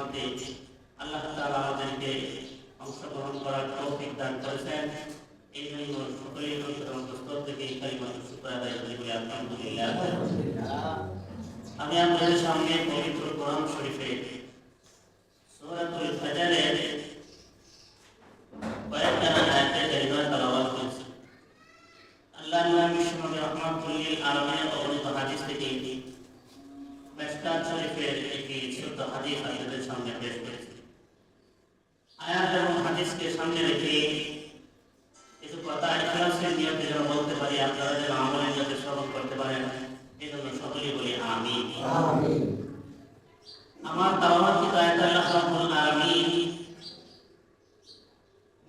মধ্যে আল্লাহ তাআলা আমাদেরকে অংশগ্রহণ করার তৌফিক দান করেছেন। এই জন্য সকলের অন্তঃস্থল থেকে এই কালিমাতুল শুকর আদায় করি বলে আলহামদুলিল্লাহ। আমি আপনাদের সামনে পবিত্র কোরআন শরীফে সূরাতুল ফাজরের কয়েকটা আয়াতের কালিমা তেলাওয়াত করছি। আল্লাহ নবী সাল্লাল্লাহু আলাইহি ওয়াসাল্লামের অবনীত হাদিস থেকে মিশকাত শরীফের একটি ছোট হাদিস আপনাদের সামনে পেশ করেছি। আয়াত এবং হাদিসকে সামনে রেখে কিছু কথা ইখলাসের নিয়তে যেন বলতে পারি, আপনারা যেন আমলের নিয়তে শ্রবণ করতে পারেন, এই জন্য সকলেই বলি আমিন। আমার তাওয়াক্কুল আয়াত আল্লাহ রাব্বুল আলামিন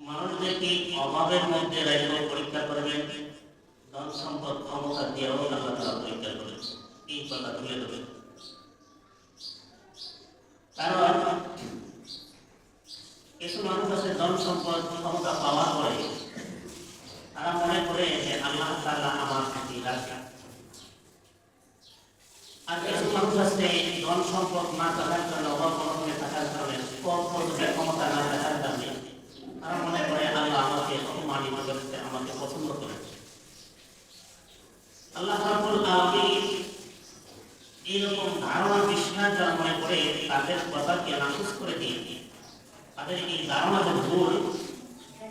মানুষদেরকে অভাবের মধ্যে রেখে পরীক্ষা করবেন, ধন সম্পদ ক্ষমতা দিয়েও আল্লাহ তাআলা পরীক্ষা করবেন। এই কথা তুলে ধরবেন, কারণ কিছু মানুষ আছে ধন সম্পদ ক্ষমতা পাওয়ার পরে তারা মনে করে যে আল্লাহ তাআলা আমার প্রতি রাজি। আর কিছু মানুষ আছে ধন সম্পদ না থাকার কারণে, অভাব অনটনে থাকার কারণে, ক্ষমতা না থাকার কারণে তারা মনে করে আল্লাহ আমাকে অপমানিত করেছে, আমাকে পছন্দ করেছে। আল্লাহ রাব্বুল আলামিন এইরকম ধারণা বিশ্বাস যারা মনে করে তাদের কথাকে নাকচ করে দিয়ে, তাদের এই ধারণা যে ভুল,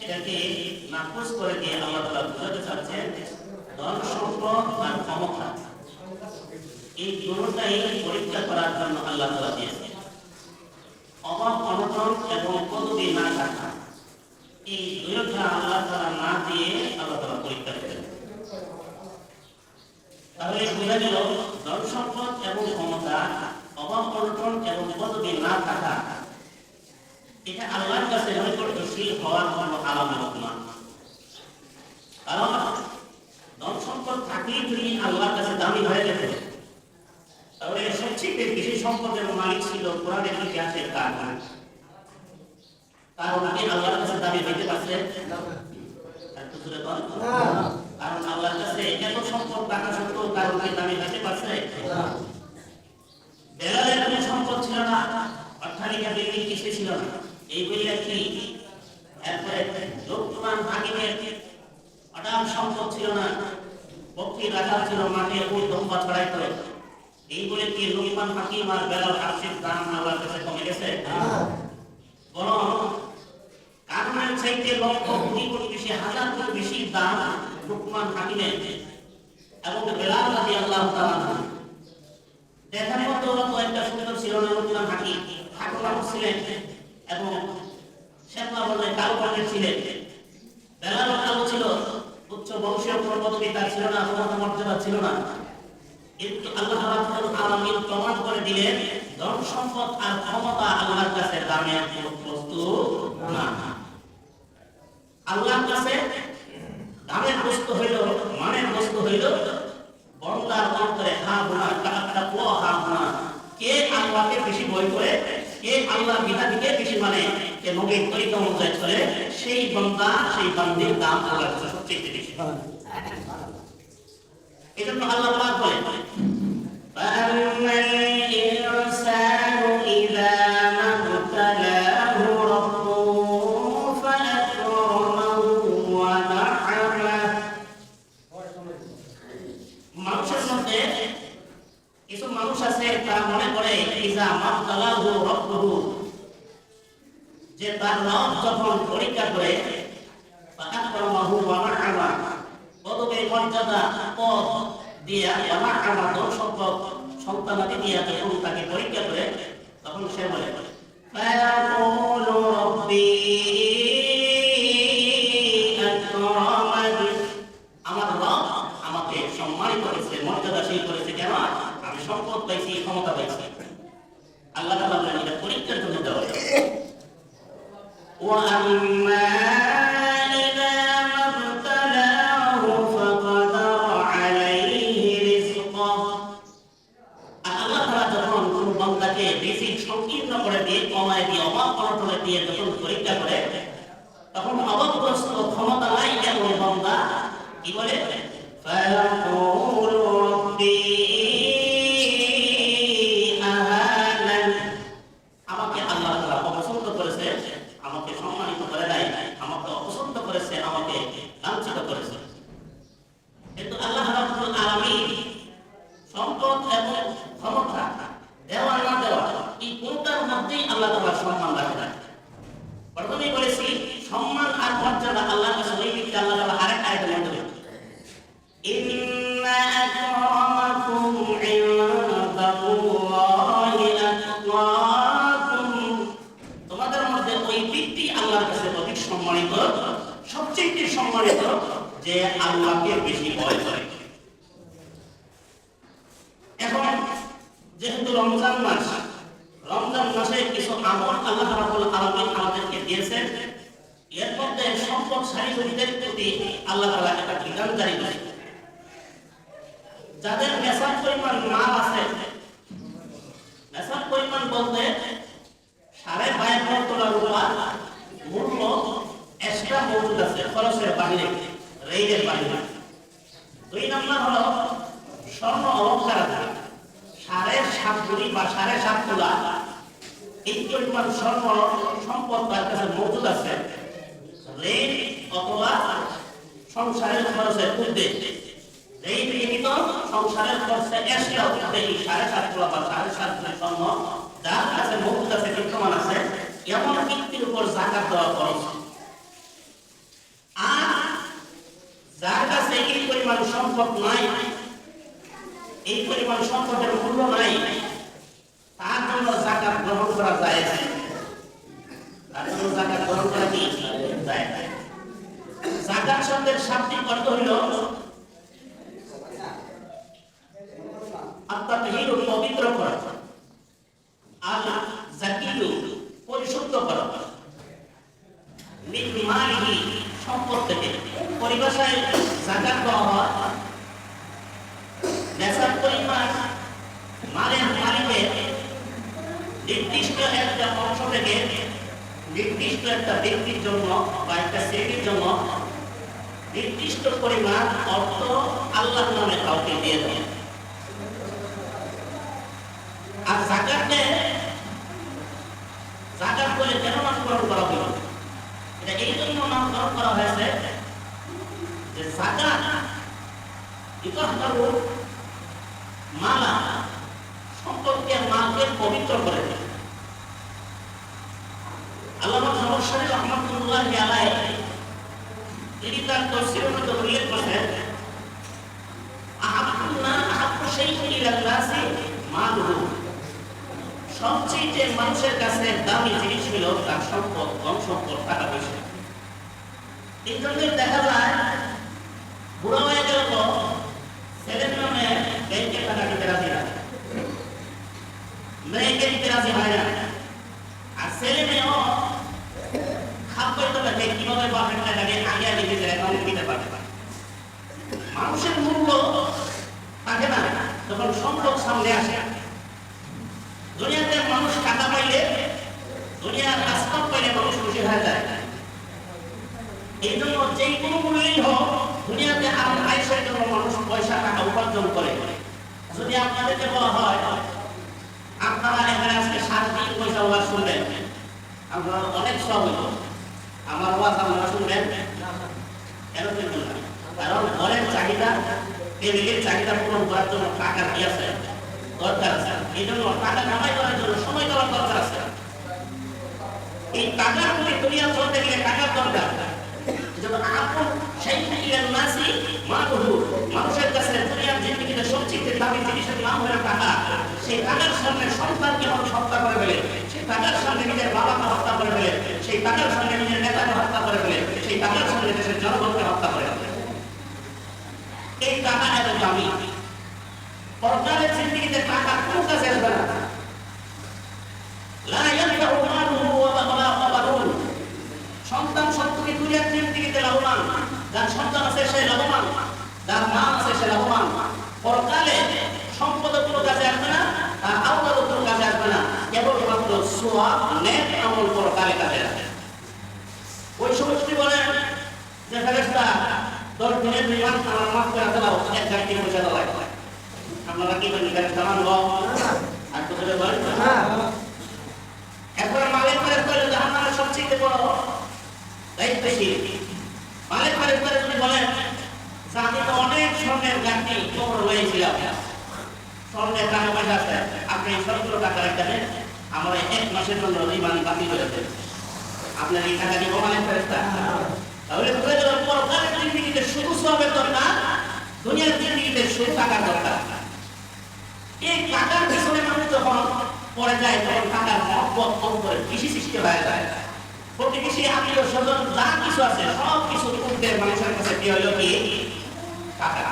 এটাকে নাকচ করে দিয়ে আল্লাহ তাআলা বুঝাতে চাচ্ছেন ধন সম্পদ আর ক্ষমতা এই দুটোটাই পরীক্ষা করার জন্য আল্লাহ তাআলা দিয়েছেন। অভাব অনটন এবং পদবি না থাকা, এই দুইটা আল্লাহ তাআলা না দিয়ে আল্লাহ তাআলা পরীক্ষা করেন। তাহলে বোঝা গেল ধন সম্পদ এবং ক্ষমতা, অভাব অনটন এবং পদবি না থাকা, এটা আল্লাহর কাছে নৈকট্যশীল হওয়ার কোনো আলামত না। কারণ ধন সম্পদ থাকলেই যদি আল্লাহর কাছে দামি হয়ে যেত, তাহলে সবচেয়ে বেশি সম্পদের মালিক ছিল কোরআনের ইতিহাসের কারণ। কারণ আপনি আল্লাহর কাছে দামি হইতে পারছেন, কারণ আল্লাহর কাছে এত সম্পদ টাকা সত্ত্বেও কারণ দামি হইতে পারছে। বেলালের কোনো সম্পদ ছিল না, অট্টালিকা বিল্ডিং কিছু ছিল না, এই বইটা কি এরপরে লোকমান হাকিমের অডাম সম্পদ ছিল না, বকরি রাখা ছিল, মাঠে উট দম্বা ছড়াই করে, এই বলে কি লোকমান হাকিম আর বেলাল আরশির দাম আল্লাহর কাছে কমে গেছে? বরং কারণের চাইতে লক্ষ কোটি কোটি বেশি, হাজার কোটি বেশি দাম লোকমান হাকিমের এবং বেলাল রাদিয়াল্লাহু তাআলা। দেখার মতো একটা সুন্দর ছিল না লোকমান হাকিম, ঠাকুর ছিলেন এবং শ্যামলা বলে কালো বর্ণের ছিলেন। বেলাল কালো ছিল, উচ্চ বংশীয় পদবী তার ছিল না, কোনো মর্যাদা ছিল না। কিন্তু আল্লাহ রাব্বুল আলামিন প্রমাণ করে দিলেন ধন সম্পদ আর ক্ষমতা আল্লাহর কাছে দামের কোনো বস্তু না। আল্লাহর কাছে দামের বস্তু হইল, মানের বস্তু হইল বন্দার অন্তরে হা গুনাহ কাটা পোয়া হা গুনাহ, কে আল্লাহকে বেশি ভয় করে, কে আল্লাহর বিধানকে বেশি মানে, কে নবীর তরিকা অনুযায়ী চলে, সেই বান্দা সেই বান্দির দাম আল্লাহর কাছে সবচেয়ে বেশি। এজন্য আল্লাহ পাক বলেন ফাআম্মাল ইনসানু ইযা মাবতালাহু রাব্বুহু ফাআকরামাহু ওয়া না'আমাহু। মানুষের মধ্যে কিছু মানুষ আছে তারা মনে করে ইযা মাবতালাহু রাব্বুহু, যে তার রব যখন পরীক্ষা করে, ফাআকরামাহু ওয়া না'আমাহু, পদবী মর্যাদা পদ দিয়া ওয়া ধন সম্পদ সন্তানাদি দিয়া যখন তাকে পরীক্ষা করে, তখন সে বলে ফায়াকুলু রাব্বি আকরামানি, আমার রব আমাকে সম্মানিত করেছে, মর্যাদাশীল করেছে। কেন? আমি সম্পদ পাইছি, ক্ষমতা পাইছি। আল্লাহ তাআলা বলেন এটা পরীক্ষার জন্য দেওয়া হয়। ওয়া আম্মা সংকীর্ণ করে দিয়ে, কমায় দিয়ে, অভাব অনটনে দিয়ে যখন পরীক্ষা করে, তখন অভাবগ্রস্ত ক্ষমতা নাই এমন বান্দা কি বলে ফায়াকুলু রাব্বি আহানান, আমাকে আল্লাহ ইনদাল্লাহি আতকাকুম, তোমাদের মধ্যে ওই ব্যক্তি আল্লাহর কাছে অধিক সম্মানিত, সবচেয়ে সম্মানিত যে আল্লাহকে বেশি ভয় করে। এখন যেহেতু রমজান মাস, রমজান মাসে কিছু আমল আল্লাহ রাব্বুল আলামিন আমাদেরকে দিয়েছেন। এর মধ্যে সম্পদশালী লোকদের প্রতি আল্লাহ তাআলা একটা বিধান জারি করেছেন। যাদের নেশার পরিমাণ মাল আছে, নেশার পরিমাণ বলতে 52.5 তোলা রূপা মূল্য এক্সট্রা মজুদ আছে খরচের বাইরে, রেইডের বাইরে। 2 নম্বর হলো স্বর্ণ অলংকার আছে 7.5 ভরি বা 7.5 তোলা, এই পরিমাণ স্বর্ণ সম্পদ তার কাছে মজুদ আছে, রেইড অথবা সংসারের খরচের উদ্দেশ্যে। এই ব্যতীত সংসারের খরচে এক্সট্রা উঠতে এই 7.5 তোলা বা 7.5 ভরি স্বর্ণ যার কাছে মজুদ আছে, বিদ্যমান আছে, এমন ব্যক্তির উপর যাকাত দেওয়া খরচ। আর যার কাছে এই পরিমাণ সম্পদ নাই, এই পরিমাণ সম্পদের মূল্য নাই, তার জন্য যাকাত গ্রহণ করা যায় না। তার জন্য যাকাত গ্রহণ করা কি যায় না। যাকাত শব্দের শাব্দিক অর্থ হইল আত্মাহির পবিত্র করা, আর যাকিয়ু পরিশুদ্ধ করা, মিন মালিহি সম্পদ থেকে। পরিভাষায় যাকাত দেওয়া হয় নেশার পরিমাণ মালের মালিকের নির্দিষ্ট একটা অংশ থেকে নির্দিষ্ট একটা ব্যক্তির জন্য বা একটা শ্রেণীর জন্য নির্দিষ্ট পরিমাণ অর্থ আল্লাহর নামে কাউকে দিয়ে দেয়। আর যাকাতে যাকাত বলে কেন নামকরণ করা হলো? এটা এই জন্য নামকরণ করা হয়েছে যে যাকাত ইতাহতারু মালা, সম্পদকে মালকে পবিত্র করে দেয়। আল্লামা জামাশারী রাহমাতুল্লাহি আলাইহি তিনি তার তাফসীরের মধ্যে উল্লেখ করেছেন, আহাব্বু শাইইন ইলাল নাসি মালুহু, সবচেয়ে মানুষের কাছে দামি জিনিস হলো তার সম্পদ, ধন সম্পদ, টাকা পয়সা। এই জন্য দেখা যায় বুড়া হয়ে গেল তো ছেলের নামে ব্যাংকে টাকা দিতে রাজি না, মেয়েকে দিতে রাজি হয় না। আর ছেলে মেয়েও খাপ করতে পারবে কিভাবে বাপের টাকাকে আগে আগে নিজের অ্যাকাউন্টে দিতে পারবে। মানুষের মূল্য থাকে না যখন সম্পদ সামনে আসে। দুনিয়াতে মানুষ টাকা পাইলে, দুনিয়ার আসবাব পাইলে মানুষ খুশি হয়ে যায়। এই জন্য যেই কোনো মূল্যই হোক দুনিয়াতে আরাম আয়েশের জন্য মানুষ পয়সা টাকা উপার্জন করে। যদি আপনাদেরকে বলা হয় আপনারা এখানে আজকে 3.5 পয়সা ওয়াজ শুনবেন, আপনারা অনেক সব হইল। আমার ওয়াজ আপনারা শুনবেন এরকম না, কারণ ঘরের চাহিদা, টেবিলের চাহিদা পূরণ করার জন্য টাকা কি আছে দরকার আছে। এই জন্য টাকা কামাই করার জন্য সময় দেওয়ার দরকার আছে। এই টাকার প্রতি দুনিয়া চলতে গেলে টাকার দরকার। যেমন আপন সেই নাসি মালুহু, মানুষের কাছে দুনিয়ার জিন্দেগিতে সবচেয়ে দামি জিনিসের নাম হলো টাকা। সেই টাকার সামনে সন্তানকে মানুষ হত্যা করে ফেলে, সেই টাকার সামনে নিজের বাবাকে হত্যা করে ফেলে, সেই টাকার সামনে নিজের নেতাকে হত্যা করে ফেলে, সেই টাকার সামনে দেশের জনগণকে হত্যা করে ফেলে। এই টাকা এত দামি, পরকালের জিন্দেগিতে টাকা কোনো কাজে আসবে না। লা ইয়ানফাউ মালুহু ওয়া বানুন, সন্তান সন্ততি দুনিয়ার জিন্দেগিতে লাভবান, যার সন্তান আছে সে লাভবান, যার মা আছে সে লাভবান। পরকালে সম্পদ কোনো কাজে আসবে না, তার আওলাদ কোনো কাজে আসবে না, কেবলমাত্র সওয়াব নেক আমল পরকালে কাজে আসবে। ওই সমস্ত বলেন যে ফেরেশতা 10 দিনের বিমান আমার মাফ করে দাও, এক গাড়ি পয়সা দাও। আপনারা কি বলেন ফেরেশতা মানব? আর তো বলে বলেন না। এখন মালিক ফেরেশতা হলো জাহান্নামের সবচেয়ে বড় দায়িত্বশীল। মালিক ফেরেশতা যদি বলেন যে আমি তো অনেক স্বর্ণের গাড়ি কবর হয়েছিলাম, স্বর্ণের টাকা পয়সা আছে, আপনি 17 টাকা রাখবেন, আমার 1 মাসের জন্য বিমান বাতিল করে দেন, আপনার এই টাকা দিব মালিক ফেরেশতা? তাহলে পরকালের জিন্দেগিতে শুধু সওয়াবের দরকার, দুনিয়ার জিন্দেগিতে শুধু টাকার দরকার। এই টাকার পিছনে পড়ে যায় তখন টাকার মহব্বত অন্তরে কৃষি সৃষ্টি হয়ে যায়। প্রতিবেশী আত্মীয় স্বজন যা কিছু আছে সব কিছু উঠতে মানুষের কাছে কি হলো কি টাকা।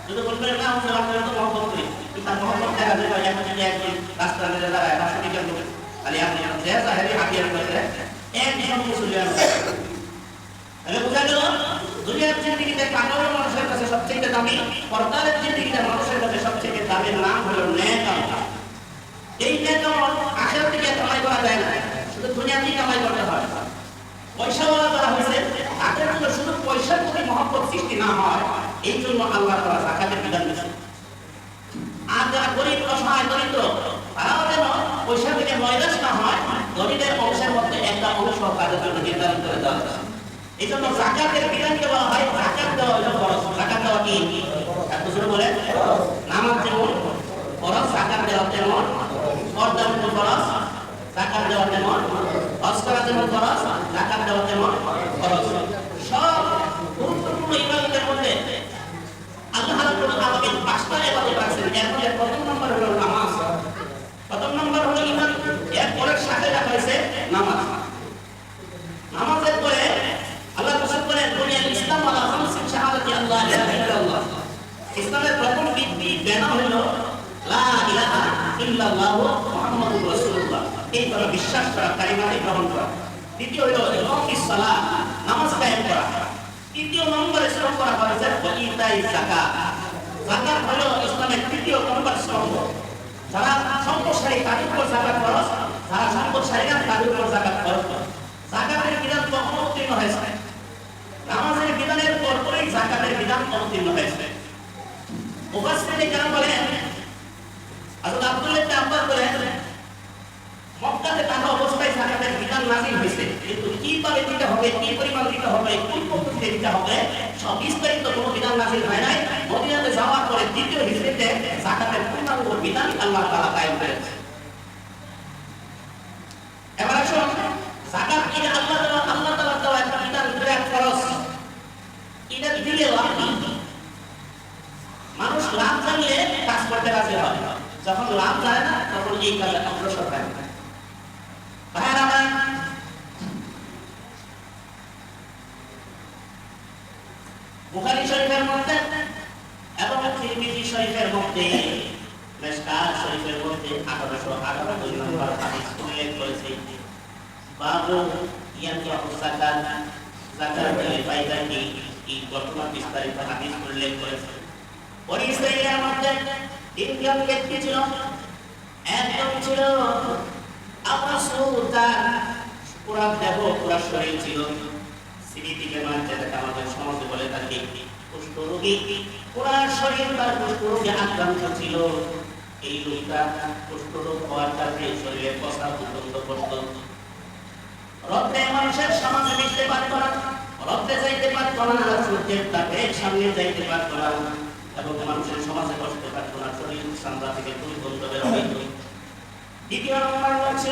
যদি বলবেন না হচ্ছে আপনারা তো মহব্বত করি, তার মহব্বত দেখা যায় এখন যদি একজন রাস্তার মধ্যে দাঁড়ায় 500 টাকা লোক খালি আপনি যে সাহেবই হাতিয়ার করতে একদম কিছু জ্ঞান তাহলে বোঝা গেল দুনিয়ার জিন্দিগিতে টাকাও মানুষের কাছে সবচেয়ে দামি, পরকালের জিন্দিগিতে মানুষের কাছে সবচেয়ে দামি নাম হলো নেক আমল। এই নেক আমল আখিরাত থেকে কামাই করা যায় না, শুধু দুনিয়াতেই কামাই করতে হয়। পয়সা ওয়ালা করা হয়েছে তাদের জন্য শুধু পয়সার প্রতি মহব্বত সৃষ্টি না হয়, এই জন্য আল্লাহ তাআলা যাকাতের বিধান দিয়েছেন। আর যারা গরিব অসহায় দরিদ্র তারাও যেন পয়সা থেকে ময়দাস না হয়, গরিবের অংশের মধ্যে একটা অংশ তাদের জন্য নির্ধারণ করে দেওয়া হয়। এই জন্য যাকাতের বিধানকে বলা হয় যাকাত দেওয়া হলো ফরজ। যাকাত দেওয়া কি এত জোরে বলে? নামাজ যেমন ফরজ, যাকাত দেওয়া তেমন পর্দা যেমন ফরজ, যাকাত দেওয়া তেমন হজ করা যেমন ফরজ, যাকাত দেওয়া তেমন ফরজ। সব গুরুত্বপূর্ণ ইবাদতের মধ্যে আল্লাহ রাব্বুল আলামিন 5টা ইবাদত রাখছেন। এর মধ্যে প্রথম নম্বর হলো নামাজ, প্রথম নম্বর হলো ঈমান, এর পরের সাথে রাখা হয়েছে নামাজ। নামাজের পরে আল্লাহ রাসূল বলেন বুনিয়াল ইসলাম আলা খামসিন শাহাদাতি আল্লাহ ইলাহা ইল্লাল্লাহ। ইসলামের প্রথম ভিত্তি বেনা হলো লা ইলাহা ইল্লাল্লাহু মুহাম্মাদুর রাসূলুল্লাহ, এই কথা বিশ্বাস করা, কালিমাটি গ্রহণ করা। দ্বিতীয় হলো ইকামিস সালাত, নামাজ কায়েম করা। তৃতীয় নম্বরে স্তম্ভ করা হয়েছে ইতাই যাকাত। যাকাত হলো ইসলামের তৃতীয় নম্বর স্তম্ভ। যারা সম্পদশালী তাদের উপর যাকাত ফরজ, যারা সম্পদশালী না তাদের উপর যাকাত ফরজ। যাকাতের বিধান কখন অবতীর্ণ হয়েছে? নামাজের বিধানের পরপরই যাকাতের বিধান অবতীর্ণ হয়েছে। মুফাসসিরিনে কেরাম বলেন, হযরত আব্দুল্লাহ ইবনে আব্বাস বলেন মক্কাতে থাকা অবস্থায় যাকাতের বিধান নাযিল হয়েছে, কিন্তু কিভাবে দিতে হবে, কি পরিমাণ দিতে হবে, কোন পদ্ধতিতে দিতে হবে সব বিস্তারিত কোনো বিধান নাযিল হয় নাই। মদিনাতে যাওয়ার পরে দ্বিতীয় হিজরতে যাকাতের পূর্ণাঙ্গ বিধান আল্লাহ তাআলা কায়েম করেছেন। এবার আসুন যাকাত কি আল্লাহ তাআলা দেওয়া একটা বিধান, বিরাট ফরজ। এটা দিলে লাভ কি? মানুষ লাভ জানলে কাজ করতে রাজি হয়, যখন লাভ জানে না তখন এই কাজে অগ্রসর হয় না। ভাইরা আমার, বুখারী শরীফের মধ্যে এবং তিরমিজি শরীফের মধ্যে, মিশকাত শরীফের মধ্যে 1898 নম্বর হাদিস উল্লেখ করেছে বাবু ইয়ানকিহু যাকাত, যাকাতের ফায়দা কি, এই বর্তমান বিস্তারিত হাদিস উল্লেখ করেছে। বনী ইসরাঈলের মধ্যে তিনজন ব্যক্তি ছিল। একজন ছিল আবরাসুতার, পুরা দেহ পুরা শরীর ছিল সিবিটি বেমার, যেটাকে আমাদের সমাজে বলে থাকে কুষ্ঠরোগী। পুরা শরীর তার কুষ্ঠরোগে আক্রান্ত ছিল। এই লোকটা কুষ্ঠরোগ হওয়ার কারণে শরীরে প্রস্রাব উৎপন্ন করত। রক্তে মানুষের সমাজে মিশতে পারত না, রক্তে যাইতে পারত না, সূর্যের তাপের সামনে যাইতে পারত না, এবং মানুষের সমাজে বসতে পারত না। শরীর সামরা থেকে দুর্গন্ধ বের হইত। দ্বিতীয় নম্বর হচ্ছে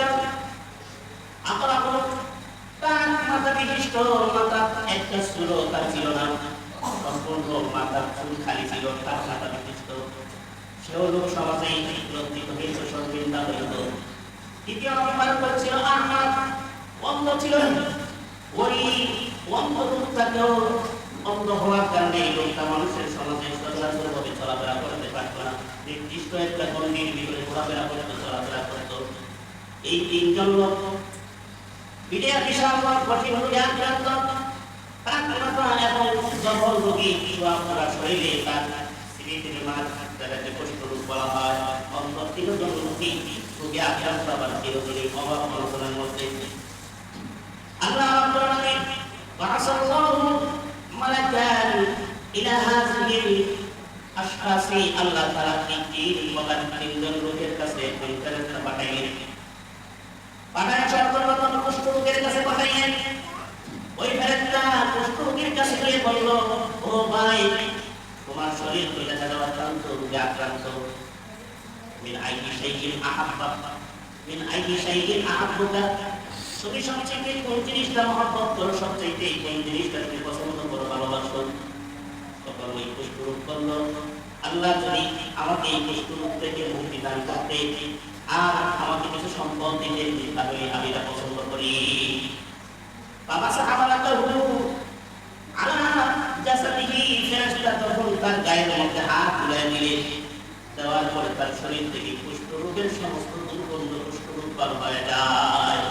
তার মাথা বিশিষ্ট, মাথা একটা চুলও তার ছিল না, সম্পূর্ণ মাথার চুল খালি ছিল, তার মাথা বিশিষ্ট। সেও লোক সমাজেই লজ্জিত হয়েছে, সন্দিগ্ধ হইত। তৃতীয় নম্বর হচ্ছিল আহমাদ, অন্ধ ছিল। ওই অন্ধ লোকটাকেও অন্ধ হওয়ার কারণে এই লোকটা মানুষের সমাজে সচরাচরভাবে চলাফেরা করতে পারত না, নির্দিষ্ট একটা গণ্ডির ভিতরে ঘোরাফেরা করত, চলাফেরা করত। এই তিনজন লোক বিদেয় বিশাল কঠিন রোগে আক্রান্ত, তার মাথা এবং জবল রোগী পুরা শরীরে তার সিবিটি বেমার, যাকে কুষ্ঠরোগ বলা হয়। অন্ধ তিনজন রোগী রোগে আক্রান্ত, আবার চিরদিনই অভাব অনটনের মধ্যে। আল্লাহ রাব্বুল আলামিন বা'সাল্লাহু মালাকান ইলা হাযিহিল আশখাসি, আল্লাহ তাআলা তিনজন লোকের কাছে ফেরেশতা পাঠাইলেন। পাঠায় সর্বপ্রথম কুষ্ঠরোগের কাছে পাঠাইলেন। ওই ফেরেশতা কুষ্ঠরোগীর কাছে গিয়ে বলল, ও ভাই, তোমার শরীর তো দেখা যাওয়া অত্যন্ত রোগে আক্রান্ত। মিন আইয়ি শাইইন আহাব্বা, মিন আইয়ি শাইইন আহাব্বুকা, তুমি সবচেয়ে কোন জিনিসটা মহব্বত করো, সবচেয়ে কোন জিনিসটা তুমি পছন্দ করো, ভালোবাসো? তখন ওই কুষ্ঠরোগ করলো, আল্লাহ যদি আমাকে এই কুষ্ঠরোগ থেকে মুক্তি দান করতে, আর আমাকে কিছু সম্পদ দিলে তাহলে আমি এটা পছন্দ করি। বাবা সাহাবারা তো আলা জাসাদিহি, ফেরেশতা তখন তার গায়ের মধ্যে হাত বুলিয়ে দিলেন, দেওয়ার পরে তার শরীর থেকে কুষ্ঠরোগের সমস্ত দুর্গন্ধ কুষ্ঠরোগ বার হয়ে যায়।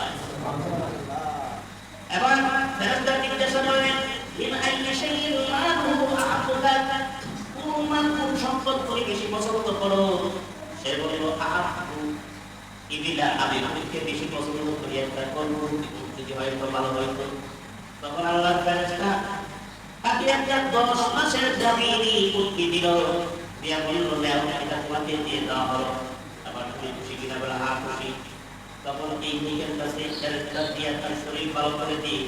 এবার ফেরেশতা জিজ্ঞাসা করেন, ইন আইয়ি শাইইন মালুহু আহাব্বুকা, কোন সম্পদ তুমি বেশি পছন্দ করো? সে বলল, আহাব্বু ইবিলা, আমি উটকে বেশি পছন্দ করি, একটা করব যদি হয়তো ভালো হইতো। তখন আল্লাহর ফেরেশতা তাকে একটা 10 মাসের জামিনী উটকে দিল, দিয়া বলল, নাও এটা তোমাকে দিয়ে দেওয়া হলো, আবার তুমি খুশি কিনা? বলে হ্যাঁ খুশি। তখন এই নিজের কাছে ফেরেশতা দিয়া তার শরীর ভালো করে দিয়ে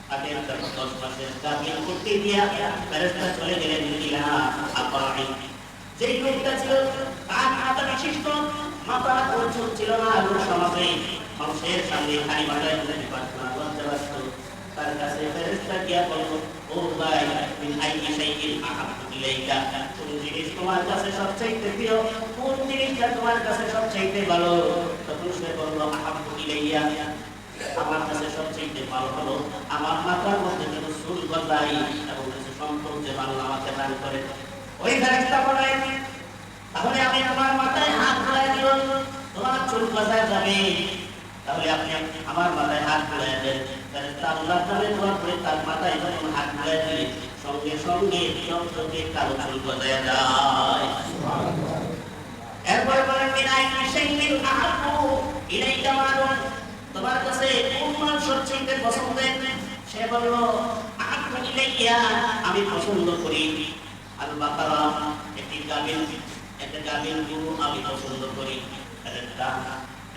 তাকে একটা 10 মাসের জামিন উটকে দিয়া ফেরেশতা চলে গেলেন ইলা আবাই। যেই লোকটা ছিল তার মাথা বিশিষ্ট, মাথা উঁচু ছিল না, লোক সমাজে মানুষের সামনে খালি মাথায় তুলে প্রার্থনা করতে ব্যস্ত। তার কাছে ফেরেশতা গিয়া বলল, ও ভাই, মিন আইয়ি শাইইন আহাব্বু ইলাইকা, কোন জিনিস তোমার কাছে সবচেয়ে প্রিয়? কোন জিনিসটা তোমার কাছে সবচেয়ে ভালো? তখন সে বলল, আহাব্বু ইলাইয়া, আমার কাছে সবচেয়ে ভালো হলো আমার মাথার মধ্যে যেন চুল গজাই এবং কিছু সম্পদ যে মানুষ আমাকে দান করে। ওই ফেরেশতা বলে, তাহলে আমি তোমার মাথায় হাত বুলিয়ে দিব, তোমার চুল গজায় যাবে। তাহলে আপনি আমার মাথায় হাত বুলিয়ে দেন। ফেরেশতা আল্লাহর নামে দোয়া করে তার মাথায় যখন হাত বুলিয়ে দিলেন, সঙ্গে সঙ্গে চোখে কালো চুল গজায় যায়। এরপরে বলেন, মিন আইয়ি শাইইন আহাব্বু ইলাইকা মালুন, তোমার কাছে কোন মাল সবচেয়ে পছন্দের? সে বলল, আহাব্বু ইলাইয়া, আমি পছন্দ করি আল বাকারা, একটা গাভীর গরু আমি পছন্দ করি।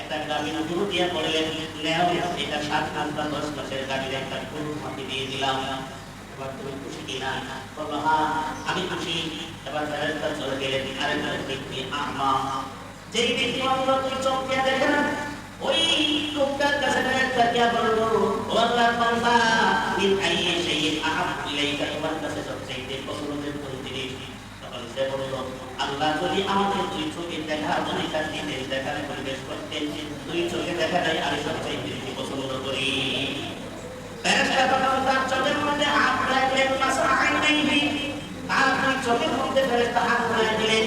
একটা গাভীর গরু দিয়ে বললেন, নেও এটা 7 মাস বা 10 মাসের গাভীর একটা গরু মাটি দিয়ে দিলাম, এবার তুমি খুশি কিনা? বলল, হ্যাঁ আমি খুশি। এবার ফেরেশতা চলে গেলেন আরেকটা ব্যক্তি আমা, যেই ব্যক্তি মাত্র তুই চোখ দিয়ে দেখে না, ওই লোকটার কাছে ফেরেশতা গিয়া বলল, ও আল্লাহর বান্দা, মিন আইয়ি শাইইন আহাব্বু ইলাইকা, তোমার কাছে সবচেয়ে পছন্দের কোন জিনিস? তখন সে বলল, আল্লাহ যদি আমাকে দুই চোখে দেখা অধিকার দিতেন, দেখার পরিবেশ করতেন, দুই চোখে দেখাটাই আমি সবচেয়ে বেশি পছন্দ করি। ফেরেশতা তখন তার চোখের মধ্যে হাত রাখলেন, মাসআইনাইহি, তার দুই চোখের মধ্যে ফেরেশতা হাত রাখলেন,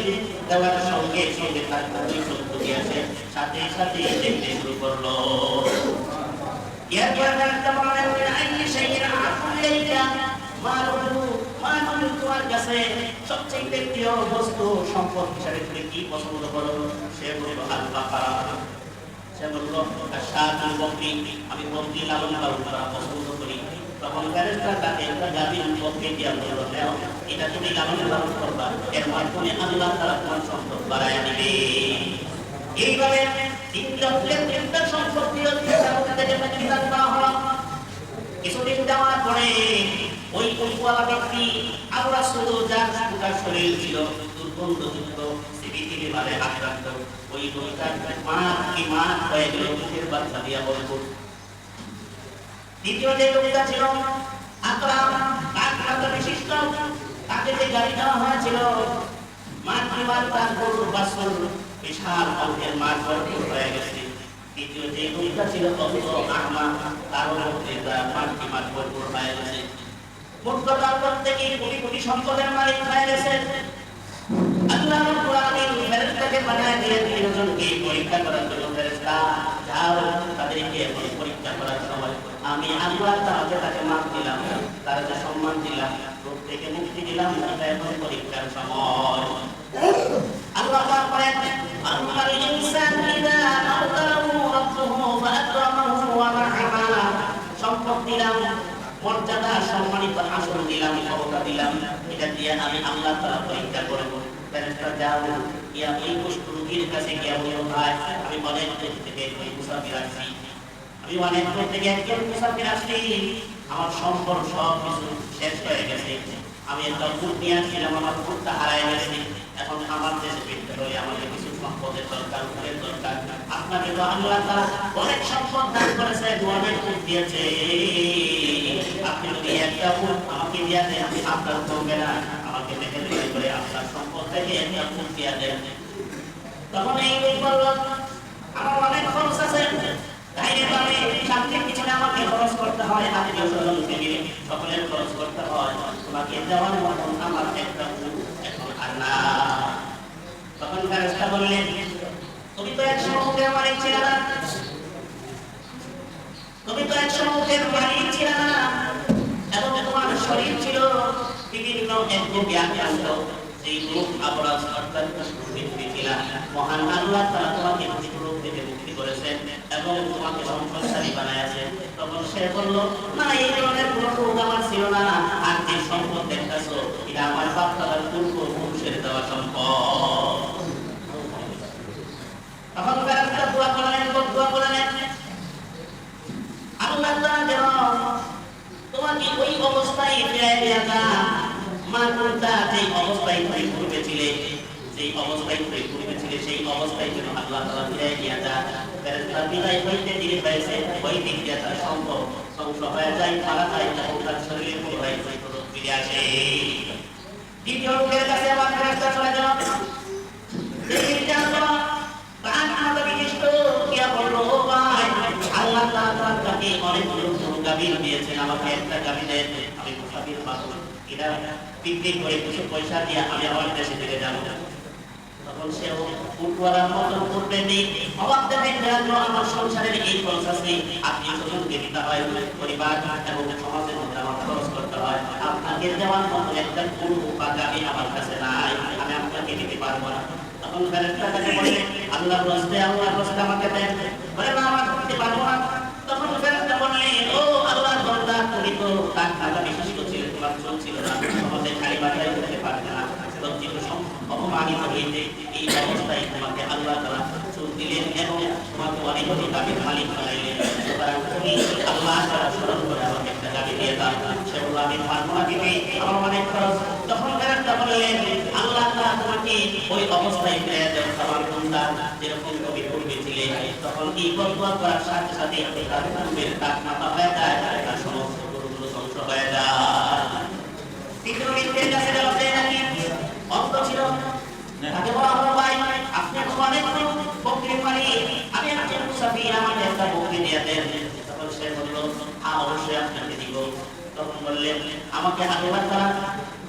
দেওয়ার সঙ্গে সঙ্গে তার দুই চোখ ফুটে আসে, সাথে সাথে দেখতে শুরু করলো। এরপর ফেরেশতা বললেন, মিন আইয়ি শাইইন আহাব্বু ইলাইকা মালুহু, মালুহু, তোমার কাছে সবচেয়ে প্রিয় বস্তু সম্পদ হিসাবে তুমি কি পছন্দ করো? সে বলল, আল বাকারা, সে বলল, আশাতুল বকরি, আমি বকরি লালন পালন করা পছন্দ করি। তখন ফেরেশতা তাকে একটা গাভীর বকরি দিয়া বলল, নাও এটা তুমি লালন পালন করবা, এর মাধ্যমে আল্লাহ তাআলা তোমার সম্পদ বাড়ায়া দিবে। এইভাবে তিনটা সম্পত্তি থেকে প্রতিদান দেওয়া হলো। কিছুদিন যাওয়ার পরে ওই কুলওয়ালা ব্যক্তি আল্লাহ শুধু যার গোটা শরীর ছিল দুর্গন্ধযুক্ত, সিবিটিভি মারে হাত রাখত, ওই লোকটার মা হয়ে গেল দুধের বাচ্চা দিয়া বলতো। দ্বিতীয় যে লোকটা ছিল আকরাম, তার মাথা বিশিষ্ট, তাকে যে গাড়ি দেওয়া হয়েছিল, মাতৃমার তার গরুর বাছুর বিশাল অঙ্কের মাঠ ভরপুর হয়ে গেছে। দ্বিতীয় যে লোকটা ছিল অন্ত আহমা, তারও মধ্যে তার মাতৃমার ভরপুর হয়ে গেছে। মোট কথা প্রত্যেকেই কোটি কোটি সম্পদের মালিক হয়ে গেছে। আল্লাহ রাব্বুল আলামিন ফেরেশতাকে পাঠায় দিলেন তিনজনকে পরীক্ষা করার জন্য। ফেরেশতা যাও, তাদেরকে এখন পরীক্ষা করার সময় আমি আল্লাহ তাকে মাফ দিলাম, তাদেরকে সম্মান দিলাম, রোগ থেকে মুক্তি দিলাম, এটা এখন পরীক্ষার সময়। আল্লাহ পাক বলেন, আল্লাহ ইনসান ইযা আতাহু রাব্বুহু ফাআকরামাহু ওয়া না'আমা, সম্পদ দিলাম, মর্যাদা, সম্মানিত আসন দিলাম, ক্ষমতা দিলাম, এটা দিয়ে আমি আল্লাহ তাআলা পরীক্ষা করব। ফেরেশতা যাও, ইয়া এই কুষ্ঠরোগীর কাছে গিয়া বলো, ভাই আমি অনেক দূর থেকে ওই মুসাফির আসছি, আমি অনেক দূর থেকে একজন মুসাফির আসছি, আমার সম্পদ সব কিছু শেষ হয়ে গেছে, আমি একটা ভূত নিয়ে আসছিলাম, আমার ভূতটা হারায় গেছে, এখন আমার দেশে ফিরতে হলে আমাকে কিছু সম্পদের দরকার, ঘরের দরকার। আপনাকে তো আল্লাহ তাআলা অনেক সম্পদ দান করেছে, অনেক ভূত দিয়েছে, আপনি যদি একটা ভূত আমাকে দিয়া দেন, আমি আপনার করবে না, আমাকে দেখে দেখে করে আপনার সম্পদ থেকে একটা ভূত দিয়া দেন। তখন এই লোক বলল, আমার অনেক খরচ আছে, তাইলে আমি সামনের পিছনে আমাকে খরচ করতে হয়, আত্মীয় স্বজন মিলে সকলের খরচ করতে হয়, তোমাকে দেওয়ার মতন আমার একটা এখন আর না। তখন ফেরেশতা বললেন, তুমি তো একসময় উটের মালিক ছিলে না, তুমি তো একসময় উটের মালিক ছিলে না, এবং তোমার শরীর ছিল বিভিন্ন একযোগে আক্রান্ত, সেই রূপ আবরাজ অর্থাৎ পৃথিবী ছিল। মহান আল্লাহ তাআলা তোমাকে রূপ থেকে মুক্তি করেছেন এবং তোমাকে সম্পদশালী বানাইছেন। তখন সে বলল, না, এই ধরনের কোনো রোগ আমার ছিল না, আর যে সম্পদ দেখতেছো এটা আমার বাপ দাদার পূর্বপুরুষের দেওয়া সম্পদ। তখন ফেরেশতা দোয়া করলেন, দোয়া করলেন, আল্লাহ তাআলা যেন তোমাকে ওই অবস্থায় ফিরিয়ে দেয়া যায়, মা কুনতা যেই অবস্থায় তুমি পূর্বে ছিলে, যেই অবস্থায় তুমি পূর্বে ছিলে সেই অবস্থায় যেন আল্লাহ তাআলা ফিরিয়ে দেয়া যায়। ফেরেশতা বিদায় হইতে দেরি হয়েছে, ওই দিক দিয়ে তার সম্পদ ধ্বংস হয়ে যায়, মারা যায় এবং তার শরীরে পুনরায় ফিরে আসে। দ্বিতীয় লোকের কাছে আমার ফেরেশতা চলে গেল, আল্লাহ তাআলা তাকে অনেক গাভীর দিয়েছেন, আমাকে একটা গাভী দেন, আমি মুসাফির পাবো, এটা বিক্রি করে কিছু পয়সা দিয়ে আমি আমার দেশে ফিরে যাবো। তখন সে উঠওয়ালার মতন করবে নেই, অবাক দেখেন আমার সংসারের এই খরচ আছে, আপনি স্বজনকে দিতে হয়, পরিবার এবং সমাজের মধ্যে আমার খরচ করতে হয়, আপনাকে দেওয়ার মতো একটা গরু বা গাভী আমার কাছে নাই, আমি আপনাকে দিতে পারবো না। তখন ফেরেশতা তাকে বলে, আল্লাহর রাস্তে আমাকে দেন, বলে না, আমার দিতে পারবো না। তখন ফেরেশতা বললেন, ও আল্লাহর বান্দা, তুমি তো টাকা বিশিষ্ট ছিলে, তোমার চোখ ছিল না, সমাজে খালি বাজারে করতে পারবে না, লজ্জিত অপমানিত হইতে এই অবস্থায় তোমাকে আল্লাহ তাআলা চোখ দিলেন এবং তোমাকে অনেক গাভীর মালিক বানাইলেন। সুতরাং তুমি আল্লাহ তাআলা স্মরণ করে আমাকে একটা গাভী দিয়ে দাও। সে বলল, আমি পারবো না দিতে, আমার অনেক খরচ। তখন ফেরেশতা বললেন, আল্লাহ তাআলা তোমাকে ওই অবস্থায় ফিরিয়ে দেন, আমার বান্দা যেরকম তুমি পূর্বে ছিলে। তখন এই বদদোয়া করার সাথে সাথে তার পূর্বের দাগ মাথা হয়ে যায়, তার সমস্ত গরুগুলো ধ্বংস হয়ে যায়। তৃতীয় ব্যক্তির কাছে গেল, সে নাকি অন্ধ ছিল, তাকে বলা হলো, ভাই আপনি অনেক বকরির মালিক, আমি একজন মুসাফির, আমাকে একটা বকরি দিয়ে দেন। তখন সে বলল, হ্যাঁ অবশ্যই আপনাকে দিব। তখন বললেন, আমাকে আল্লাহ তাআলা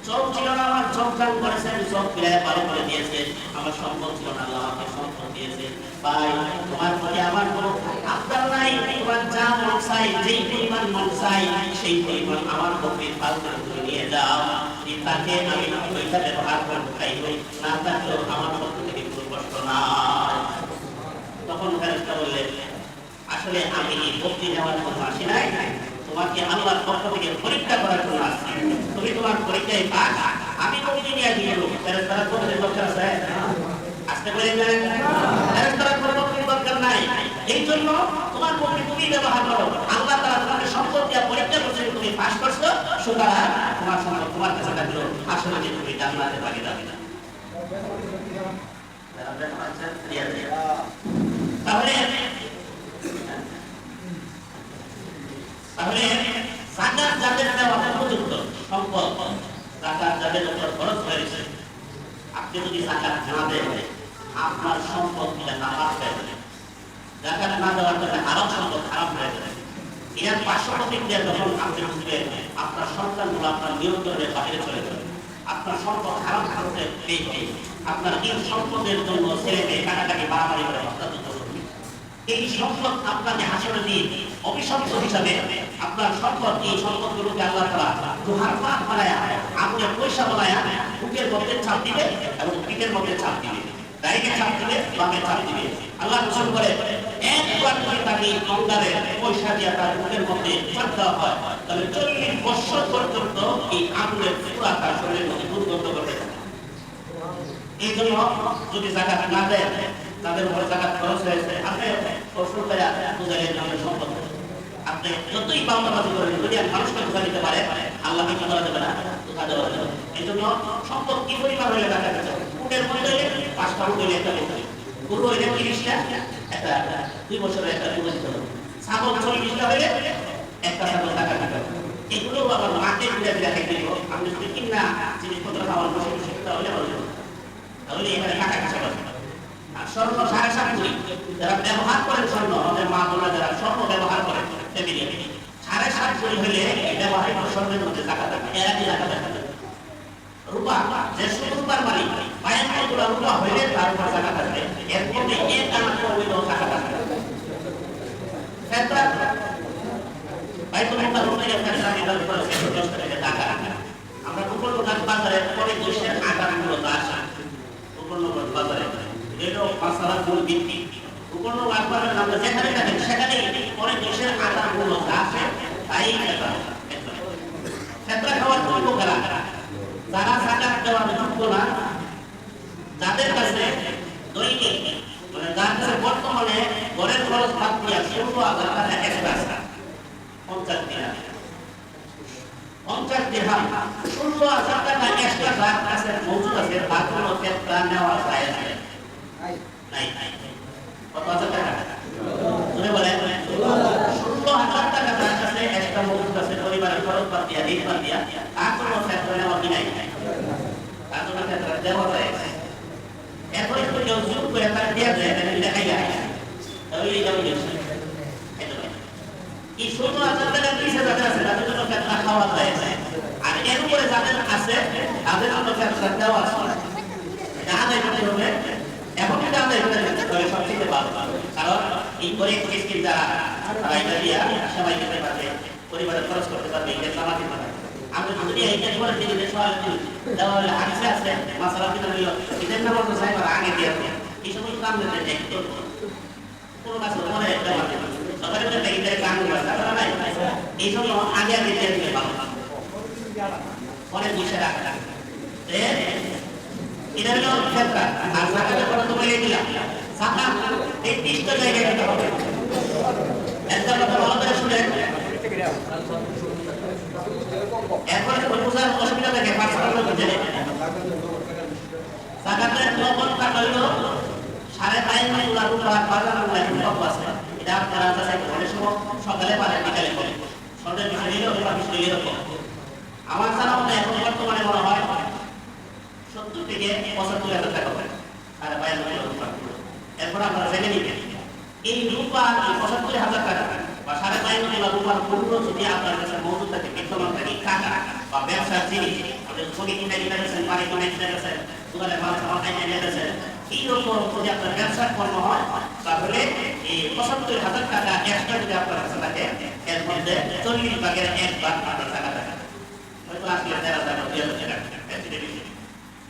চোখ ছিল না, আমার চোখ দান করেছেন, চোখ ফিরিয়ে ভালো করে দিয়েছেন, আমার সম্পদ ছিল না, আল্লাহ আমাকে সম্পদ দিয়েছে। ভাই তোমার প্রতি আমার কোনো আবদার নাই, তোমার যা মন চাই, যেই পরিমাণ মন চাই সেই পরিমাণ আমার বকরির পাল করে নিয়ে যাও, তাকে আমি পয়সা ব্যবহার করবো, খাইব না, থাকলেও আমার পক্ষ থেকে কোনো কষ্ট নাই। তখন ফেরেশতা বললেন, আসলে আমি এই বকরি নেওয়ার জন্য আসি নাই, তোমাকে আল্লাহর পক্ষ থেকে পরীক্ষা করার জন্য আসছি, তুমি তোমার পরীক্ষায় পাস, আমি বকরি নিয়ে দিয়ে দেবো। ফেরেশতারা বকরির দরকার আছে, আসতে বলেন না, ফেরেশতারা কোনো বকরির দরকার নাই, এই জন্য তোমার বকরি তুমি ব্যবহার করো, আল্লাহ তাআলা তোমাকে সম্পদ দিয়ে পরীক্ষা করছেন, তুমি পাস করছো, সুতরাং তোমার সম্পদ তোমার কাছে থাকলো, আসলে যে তুমি জান্নাতে ভাগীদার না। তাহলে যাকাত যাদের দেওয়া উপযুক্ত সম্পদ, যাকাত যাদের উপর খরচ হয়েছে, আপনি যদি যাকাত না দেন আপনার সম্পদ নাপাক হয়ে যাবে, যাকাত না দেওয়ার কারণে আরব সম্পদ খারাপ হয়ে যাবে। এর পার্শ্ব প্রতিক্রিয়া যখন আপনি বুঝবেন, আপনার সন্তানগুলো আপনার নিয়ন্ত্রণের বাইরে চলে যাবে, আপনার সম্পদ খারাপ করতে পেয়ে আপনার এই সম্পদের জন্য ছেলে মেয়ে কাটাকাটি বাড়াবাড়ি করে হত্যা করবে। এই সম্পদ আপনাকে হাসিয়ে দিয়ে অভিশপ্ত হিসাবে আপনার সম্পদ, এই সম্পদগুলোকে আল্লাহ তাআলা জোহার পাক বানায়া, আপনার পয়সা বানায়া বুকের মধ্যে ছাপ দিবে এবং পিঠের মধ্যে ছাপ দিবে, ডাইনে ছাপ দিবে, বামে ছাপ দিবে। আল্লাহ রাসূল বলে, একবার যদি তাকে অঙ্গারে পয়সা দিয়ে তার বুকের মধ্যে ছাপ দেওয়া হয়, তাহলে 40 বছর পর্যন্ত এই আগুনের পুরা তার শরীরের মধ্যে দুর্গন্ধ করবে। এই জন্য যদি যাকাত না দেয়, তাদের উপরে যাকাত খরচ হয়েছে, আপনি প্রশ্ন করে বুঝাইলেন আমাদের সম্পদ, আপনি যতই পাওনাবাজি করেন, যদি মানুষকে ধোকা দিতে পারে, আল্লাহকে কি করা যাবে না, ধোকা দেওয়া যাবে। এই জন্য সম্পদ কি পরিমাণ হইলে টাকা দিতে হবে, উটের মধ্যে হইলে 5টা উট হইলে একটা বকরি, গরু হইলে 30টা, একটা 2 বছরের একটা গরু দিতে হবে, ছাগল 40টা হইলে একটা ছাগল টাকা দিতে হবে। এগুলো আবার মাঠে ঘুরে ঘুরে খেতে দিব, আপনি যদি কিনা জিনিসপত্র খাওয়ার বসে বসে তাহলে হবে, তাহলে এখানে টাকা কাছে পাবে। আর স্বর্ণ 7.5 কোটি যারা ব্যবহার করেন স্বর্ণ, আমাদের মা বোনরা যারা স্বর্ণ ব্যবহার করেন ফ্যামিলি 7.5 কোটি হলে এই ব্যবহারিক স্বর্ণের মধ্যে টাকা থাকবে, এরা কি টাকা থাকবে। রূপা যে শুধু রূপার মালিক পায়ের মতো রূপা হইলে তার উপর টাকা থাকবে, এর মধ্যে এক টাকা হইলেও টাকা থাকবে। ফেতরা বাইতুল মুকাদ্দাসের ফেতরা নির্ধারণ করেছে 10 টাকা। আমরা উপলব্ধ বাজারে পরে দেশের আকারগুলো আসে উপলব্ধ বাজারে এটা মাসালার মূল ভিত্তি। উপলব্ধ বাজারে আমরা যেখানে থাকি সেখানে পরে দেশের আকারগুলো আসে, তাই ফেতরা খাওয়ার যোগ্য করা যারা যাকাত দেওয়ার যোগ্য না, যাদের কাছে দৈনিক মানে যার কাছে বর্তমানে ঘরের খরচ বাদ দিয়া 16,000 টাকা এক্সট্রা আছে 50 দিরহাম 16,000 টাকা এক্সট্রা যার কাছে মজুদ আছে তার কোনো ফেতরা নেওয়া যায় না। নাই কত হাজার টাকা তুমি বলেন 16,000 টাকা যার কাছে এক্সট্রা মজুদ আছে পরিবারের খরচ বাদ দিয়া দিন বাদ দিয়া তার কোনো ফেতরা নেওয়া কি নাই, তার কোনো ফেতরা দেওয়া যায়। এখন একটু যোগ করে তার দেওয়া যায় এটা দেখাই যায় তাহলে এই যাবে এই 16,000 টাকা 30,000 আছে তাদের জন্য ফেতরা খাওয়া যায়। আর এর উপরে যাদের আছে তাদের জন্য ফেতরা দেওয়া আছে, এটা আদায় করতে হবে। এখন এটা আদায় করতে হবে সবচেয়ে ভালো, কারণ এই গরিব মিসকিন যারা তারা এটা দিয়া সবাই খেতে পারবে, পরিবারের খরচ করতে পারবে, এটা জমা দিতে পারবে। আমরা যদি এইটা করে দিই যে সওয়াল দিই দেওয়া হলে হাদিসে আছে মাসালা কিনা হইল এদের না বলতে চাই আর আগে দিয়ে এই সমস্ত কাম দিতে একটু কোনো কাজ মনে দেওয়া সবাই তো এইটা কাম করে তারা নাই এই জন্য আগে আগে দিয়ে দিলে ভালো পরে বুঝে রাখা এটা হলো ফেতরা। আর যাকাতের কথা তো বলে দিলাম, যাকাত 33টা জায়গায় দিতে হবে। একটা কথা ভালো করে শুনেন, এরপরে বুঝার অসুবিধা থাকে পার্সোনাল বুঝে নেই। যাকাতের লবণ টাকা হলো 5.5 লাখ টাকা বাজার মূল্য সব আছে। এটা আপনারা যাচাই করে অনেক সময় সকালে পারেন বিকালে পারেন সন্ধ্যার বিষয় নিলেও বা বিষয় এরকম আমার জানা মনে এখন বর্তমানে মনে হয় 70 থেকে 75,000 টাকা হয় 5.5 লাখ টাকা। এরপর আপনারা জেনে নিবেন এই রূপা 75,000 টাকা বা 5.5 লাখ রূপার মূল্য যদি আপনার কাছে মজুদ থাকে, বিদ্যমান থাকে টাকা বা ব্যবসার জিনিস আপনি ছবি কিনে নিয়ে গেছেন, বাড়ি কিনে নিয়ে গেছেন, দোকানে মাল সামান কিনে নিয়ে গেছেন, এইরকম যদি আপনার ব্যবসার কর্ম হয় তাহলে এই 75,000 টাকা এক্সট্রা যদি আপনার কাছে থাকে এর মধ্যে 40 ভাগের 1 ভাগ আপনার টাকা থাকে, হয়তো আসলে 13,000 টাকা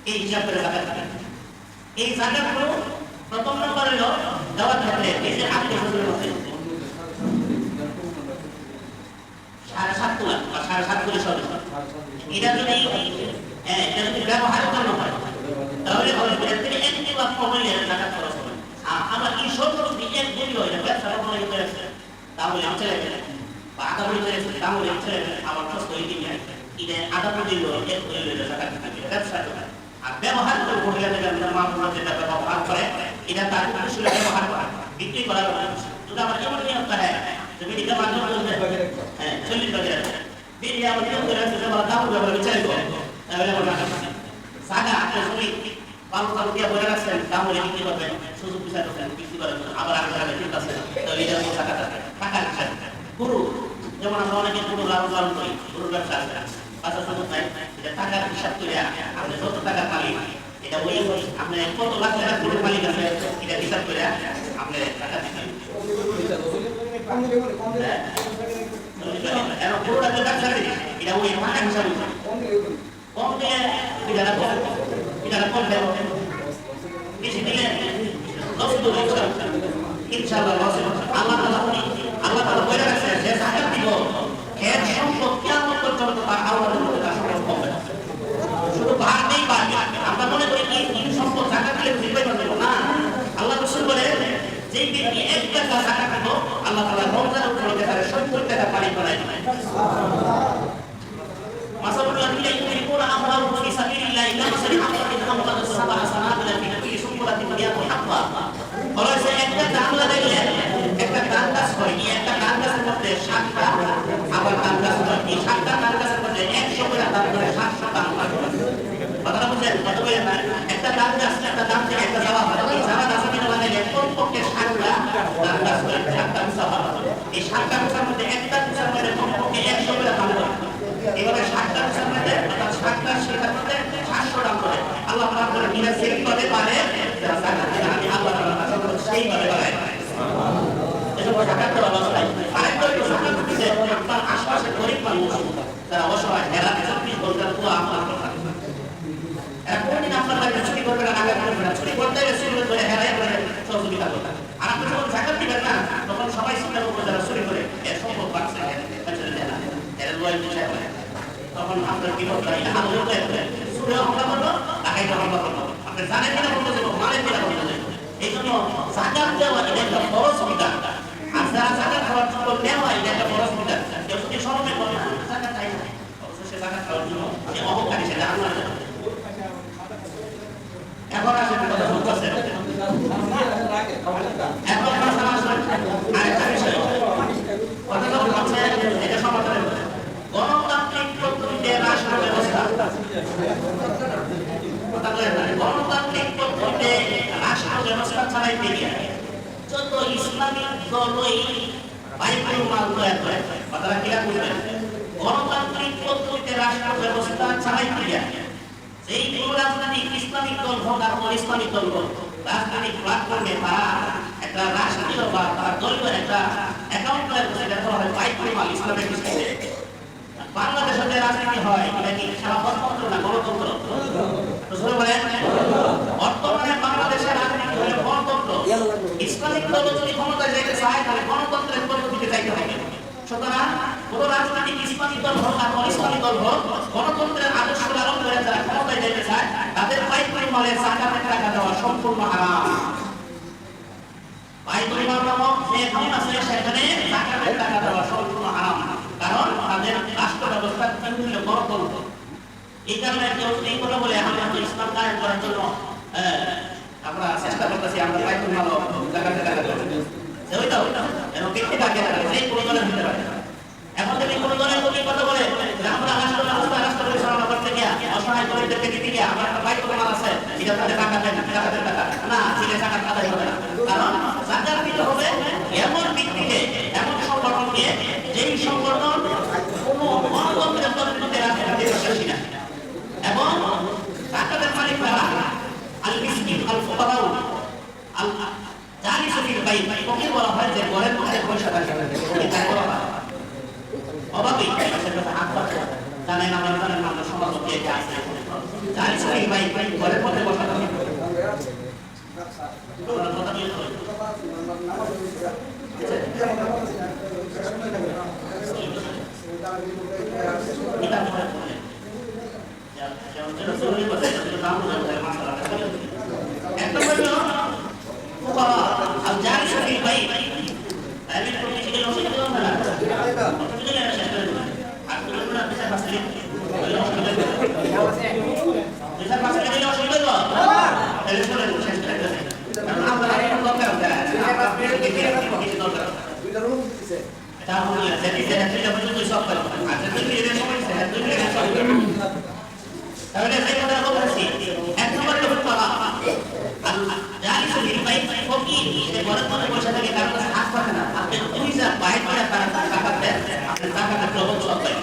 এই হিসাব করে জাকাত থাকে। এই জাকাতগুলো প্রথম নম্বর হলো দেওয়ার ক্ষেত্রে নিজের আত্মীয়-স্বজনের মধ্যে 7.5 লাখ বা 7.5 কোটি সদস্য এটা যদি ব্যবহার করা হয় তাহলে থেকে 1 লাখ কমাইলে জাকাত খরচ হবে। আবার এই সত্য যদি 1 কোটি হয় ব্যবসা কমাই করে তাহলে আমি চলে গেলে বা আধা কোটি করে তাহলে চলে আবার খরচ করে দিবি এটা আধা কোটি হলো 1 কোটি হলো জাকাত থাকবে ব্যবসা করে। আর ব্যবহার করে মহিলাদের মা যেটা ব্যবহার করে এটা তার উদ্দেশ্যে ব্যবহার করা বিক্রি করার যদি আমার এমন নিয়ম করে তুমি এটা মাধ্যম বলতে 40 টাকা বেরিয়ে আমার নিয়ম করে আছে আমার দাম ব্যবহার চাইব তাহলে আমার টাকা সাদা আপনি শুনি 5,000 টাকা বলে রাখছেন দাম বলে বিক্রি করবেন সুযোগ বিচার করবেন বিক্রি করেন আবার আগে টাকা ঠিক আছে তাহলে এটা টাকা টাকা পুরো যেমন আমরা অনেকে পুরো লাভ করি পুরো ব্যবসা আছে পাঁচ সুযোগ নাই এটা টাকার হিসাব করে আপনি যত টাকা মালিক এটা ওই আপনি কত লাখ টাকা পুরো মালিক আছে এটা হিসাব করে আপনি টাকা দিবেন এর পুরো টাকা ব্যবসা করি এটা ওই টাকা হিসাব কম দিলে এটা কম দেব বেশি দিলে লস দেব ইনশাআল্লাহ লস আল্লাহ তাআলা বলে রাখছেন যে জাকাত দিব এর সম্পদ কিয়ামত পর্যন্ত তার আওয়াজের মধ্যে তার সম্পদ কমবে না, শুধু বাড়তেই বাড়বে। আমরা মনে করি এই সম্পদ জাকাত দিলে জিম্মাই পাবে না। আল্লাহ রাসূল বলে যে ব্যক্তি 1 টাকা জাকাত দিব আল্লাহ তাআলা রমজান উপলক্ষে তার 70 টাকা পানি বানায় দিবেন। মাসালুল্লাহ ইলাইকুনা আমওয়ালুহুম ফি সাবিলিল্লাহ কামাসালি হাব্বাতিন আমবাতাত সাবআ সানাবিলা ফি কুল্লি সুবুলাতিন মিয়াতু হাব্বা। বলা হয়েছে একটা দান লাগাইলে একটা দান গাছ হয়, একটা দান গাছের মধ্যে 7টা আবার দান গাছ হয়, এই 7টা দান গাছের মধ্যে 100 করে দান করে 700 দান হয়। কথাটা বুঝলেন? কত বলেন না একটা দান গাছ একটা দান থেকে একটা যাওয়া হয়, এই যাওয়া গাছ এইভাবে 60টা মুসলমানদের অর্থাৎ 60টা শিক্ষার্থীদের 700 দান করে আল্লাহ পাক বলে কিনা সেই পদে পারে যারা যাকাত দেয় আমি আল্লাহ তাআলা কাছে সেই পদে পারে এজন্য যাকাত দেওয়া অবস্থায় আরেকটা হলো যাকাত দিতে আপনার আশেপাশে গরিব মানুষ যারা অসহায় এরা 24 ঘন্টা দোয়া আপনার কথা এখন আপনার কাছে চুরি করবে না আগে করবে না চুরি করতে গেলে চুরি করে হেরাই করে সহযোগিতা করবে আর আপনি যখন যাকাত দিবেন না তখন সবাই চিন্তা করবে যারা চুরি করে এর সম্পদ বাড়ছে এর লয় বিষয় হয় তখন আপনার কি করতে হয় আলো করে চুরি হামলা করলো টাকাইটা হামলা করলো আপনি জানেন কিনা বলতে যাবো মালের কিনা বলতে যাবো এই জন্য যাকাত দেওয়া এটা একটা বড় সুবিধা আর যারা যাকাত খাওয়ার জন্য নেওয়া এটা একটা বড় সুবিধা কেউ যদি স্মরণে করে না যাকাত চাই না অবশ্যই সে যাকাত খাওয়ার জন্য যে অহংকারী সেটা আল্লাহ এখন আসে কথা বলতেছে এখন কথা আসে আরেকটা বিষয় কথা যখন বলছে এটা সমাধান গণতান্ত্রিক পদ্ধতিতে রাষ্ট্র ব্যবস্থা গণতান্ত্রিক পদ্ধতিতে রাষ্ট্র ব্যবস্থা চালাইতে গিয়ে যত ইসলামিক দলই বাইবেল মাল তৈরি করে কথাটা ক্লিয়ার করবেন গণতান্ত্রিক পদ্ধতিতে রাষ্ট্র ব্যবস্থা চালাইতে গিয়ে সেই রাজনৈতিক ইসলামিক দল হোক আর ইসলামিক দল হোক রাজনৈতিক প্ল্যাটফর্মে তারা একটা রাষ্ট্রীয় বা তার দলীয় একটা অ্যাকাউন্ট তৈরি করে যেটা হয় বাইবেল মাল ইসলামের দৃষ্টিতে বাংলাদেশে যে রাজনীতি হয় এটা কি সারা গণতন্ত্র না গণতন্ত্র বর্তমানে বাংলাদেশের রাজনীতি হলে গণতন্ত্র ইসলামিক দল যদি ক্ষমতায় যেতে চায় তাহলে গণতন্ত্রের পদ্ধতিতে যাইতে হবে সুতরাং কোন রাজনৈতিক ইসলামিক দল হোক আর ইসলামিক দল হোক গণতন্ত্রের আদর্শ লালন করে যারা ক্ষমতায় যেতে চায় তাদের বাইতুল মালের যাকাতের টাকা দেওয়া সম্পূর্ণ হারাম বাইতুল মাল নামক যে অ্যাকাউন্ট আছে সেখানে যাকাতের টাকা দেওয়া সম্পূর্ণ হারাম কারণ তাদের রাষ্ট্র ব্যবস্থা কিন্তু গণতন্ত্র এই কারণে কেউ এই কথা বলে আমরা ইসলাম কায়েম করার জন্য আমরা চেষ্টা করতেছি আমরা বাইতুল মাল যাকাতের টাকা দেব ওইটা এবং ব্যক্তি কাকে সেই কোনো দলের ভিতরে এখন যদি কোনো দলের প্রতি কথা বলে আমরা রাষ্ট্র ব্যবস্থা রাষ্ট্র পরিচালনা করতে গিয়ে অসহায় গরিবদেরকে দিতে গিয়ে আমার একটা বাইতুল মাল আছে এটা তাদের টাকা দেন টাকা না সেটা টাকা আদায় হবে না কারণ যাকাত দিতে হবে এমন ব্যক্তিকে এমন সংগঠনকে যেই সংগঠন কোনো গণতন্ত্রের পদ্ধতিতে রাজনীতিতে বিশ্বাসী না এবং যাকাতের মালিকরা আল মিসকিন আল ফুকারা আল জানি সফির ভাই ওকে বলা হয় যে ঘরের মধ্যে পয়সা থাকে ওকে তাই বলা হয় অভাবী জানেন আমার জানেন আমরা সমাজ দিয়ে আছে জানি সফির ভাই ঘরের মধ্যে বসা থাকে কথা अब जान सके भाई पहले तो किसी के लोग से क्यों ना तो मुझे लेना चाहिए आप तो लोग ना पैसा पास ले पैसा पास ले लो सुन लो पहले तो लोग से आप बड़ा लोग करता है आप पेड़ के किसी लोग करता है এটা হলো যদি এটা যদি সব করে আচ্ছা যদি এর সমস্যা হয় তুমি এটা সব করবে তাহলে এই কথা বলছি এক নম্বর হলো পালা আল্লাহ জানি সে ভাই ফকির সে ঘরের মধ্যে বসে থাকে তার কাছে হাত পাতে না আপনি দুই যা বাইরে করে তার টাকা দেন আপনি টাকাটা প্রবল সব পাবেন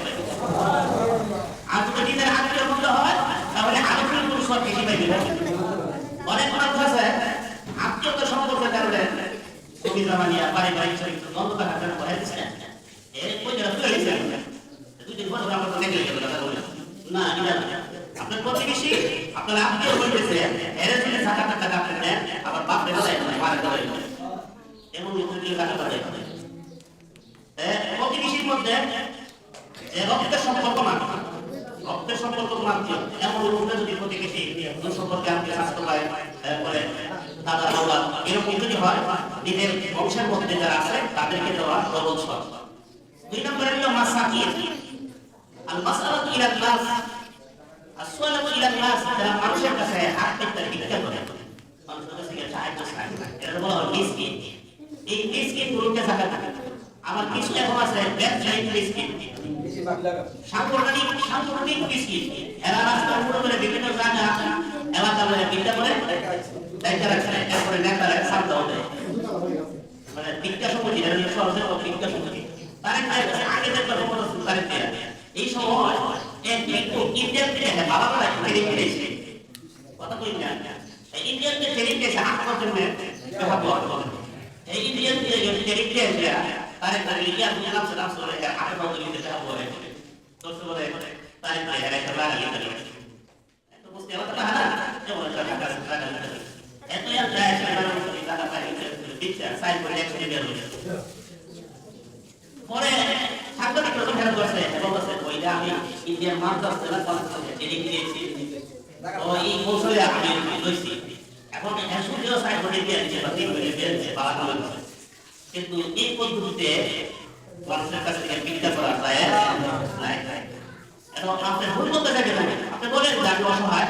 আর যদি এর আত্মীয় মূল্য হয় তাহলে আলোচনা করে সব বেশি পাইবে অনেক মানুষ আছে আত্মীয়তার সম্পর্কের কারণে ছবি জমানিয়া পারিবারিক চরিত্র দ্বন্দ্ব থাকার কারণে পড়ে দিচ্ছে এর কই যারা তুলে দিচ্ছে দুই দিন পর আমরা তো দেখে গেল কথা বলে না এটা আপনার প্রতিবেশী আপনার আত্মীয় বলতেছে এর জন্য টাকা টাকা আপনি দেন আবার বাপ রে দেয় মারা দেয় এমন দুই টাকা দেয় প্রতিবেশীর মধ্যে যে রক্তের সম্পর্ক না রক্তের সম্পর্ক মাত্র এমন লোকটা যদি প্রতিবেশী সম্পর্কে আপনি স্বাস্থ্য পায় করে দাদা বাবা এরকম যদি হয় নিজের বংশের মধ্যে যারা আছে তাদেরকে দেওয়া ডবল সব দুই নম্বরে হলো মাসাকিন আল মাসআলাতু ইলা নাস আসওয়ালাতু ইলা নাস যারা মানুষের কাছে হাত পেতে ভিক্ষা করে মানুষের কাছে গিয়ে সাহায্য চায় এটা বলা হয় মিসকিন এই মিসকিন গুলোকে যাকাত আমার কিছু এখন আছে ব্যবসায়িক মিসকিন সাংগঠনিক মিসকিন এরা রাস্তা করে বিভিন্ন জায়গা এলাকা ভিক্ষা করে দায়িত্ব রাখছে এরপরে নেতারা সামনে হবে মানে ভিক্ষা সমিতি সহজে ভিক্ষা সমিতি তারা আগে দেখবে তারিখ এই সময় ইন্ডিয়ান থেকে বাবা ট্রেনিং পেয়েছে, কথা বলি না, ইন্ডিয়ান ট্রেনিং পেয়েছে আপনার জন্য এই ইন্ডিয়ান ট্রেনিং পেয়েছে তারে তারে ইয়া নাম সে নাম সরে আগে বাদ দিতে হবে বলে তো বলে তারে তারে একটা লাগা দিতে হবে তো বুঝতে হবে না যে বলে টাকা টাকা এত আর যায় সেটা বলে টাকা পাই দিচ্ছে সাইড করে একসাথে বের হয়ে পরে সাংবাদিক প্রথম হেল্প করছে এবং বলছে ওইটা আমি ইন্ডিয়ান মাদ্রাস জেলা কলেজে ট্রেনিং দিয়েছি তো এই কৌশলে আমি লইছি এখন এসুদিও সাইড করে দিয়ে দিচ্ছে বা তিন করে দিয়ে দিচ্ছে বাবা বলে কিন্তু এই পদ্ধতিতে মানুষের কাছ থেকে বিক্রি করা যায় নাই এবং আপনি ভুল করতে চাইছেন আপনি বলেন যে আমি অসহায়